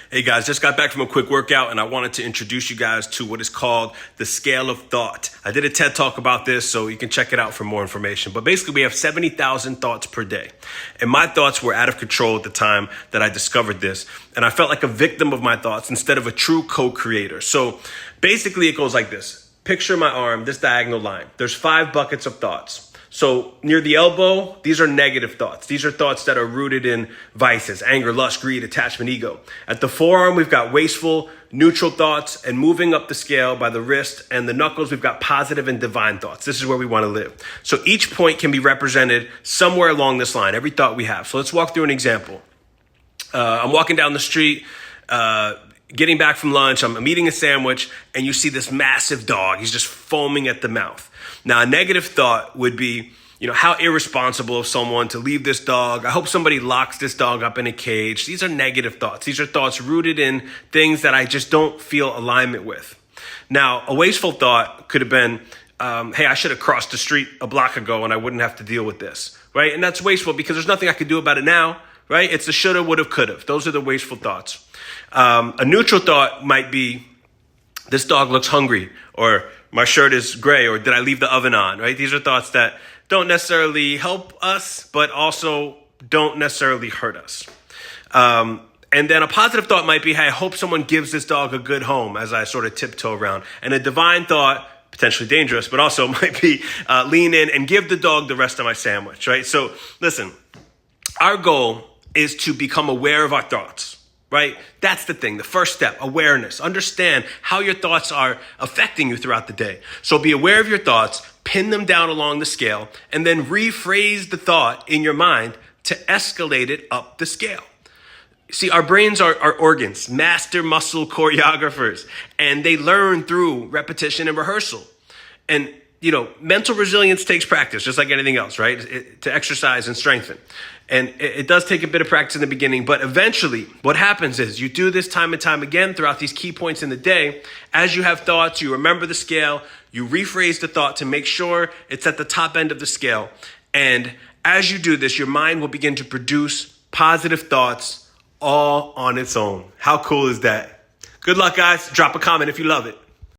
Hey guys, just got back from a quick workout and I wanted to introduce you guys to what is called the scale of thought. I did a TED talk about this, so you can check it out for more information. But basically we have 70,000 thoughts per day. And my thoughts were out of control at the time that I discovered this. And I felt like a victim of my thoughts instead of a true co-creator. So basically it goes like this. Picture my arm, this diagonal line. There's 5 buckets of thoughts. So near the elbow, these are negative thoughts. These are thoughts that are rooted in vices, anger, lust, greed, attachment, ego. At the forearm, we've got wasteful, neutral thoughts, and moving up the scale by the wrist and the knuckles, we've got positive and divine thoughts. This is where we want to live. So each point can be represented somewhere along this line, every thought we have. So let's walk through an example. I'm walking down the street, getting back from lunch, I'm eating a sandwich, and you see this massive dog. He's just foaming at the mouth. Now, a negative thought would be, how irresponsible of someone to leave this dog. I hope somebody locks this dog up in a cage. These are negative thoughts. These are thoughts rooted in things that I just don't feel alignment with. Now, a wasteful thought could have been, hey, I should have crossed the street a block ago and I wouldn't have to deal with this, right? And that's wasteful because there's nothing I could do about it now, right? It's the shoulda, woulda, coulda. Those are the wasteful thoughts. A neutral thought might be, this dog looks hungry, or my shirt is gray, or did I leave the oven on, right? These are thoughts that don't necessarily help us, but also don't necessarily hurt us. And then a positive thought might be, hey, I hope someone gives this dog a good home as I sort of tiptoe around. And a divine thought, potentially dangerous, but also might be lean in and give the dog the rest of my sandwich, right? So listen, our goal is to become aware of our thoughts. Right? That's the thing. The first step, awareness. Understand how your thoughts are affecting you throughout the day. So be aware of your thoughts, pin them down along the scale, and then rephrase the thought in your mind to escalate it up the scale. See, our brains are organs, master muscle choreographers, and they learn through repetition and rehearsal. And mental resilience takes practice, just like anything else, right? To exercise and strengthen. And it does take a bit of practice in the beginning, but eventually what happens is you do this time and time again throughout these key points in the day. As you have thoughts, you remember the scale, you rephrase the thought to make sure it's at the top end of the scale. And as you do this, your mind will begin to produce positive thoughts all on its own. How cool is that? Good luck, guys. Drop a comment if you love it.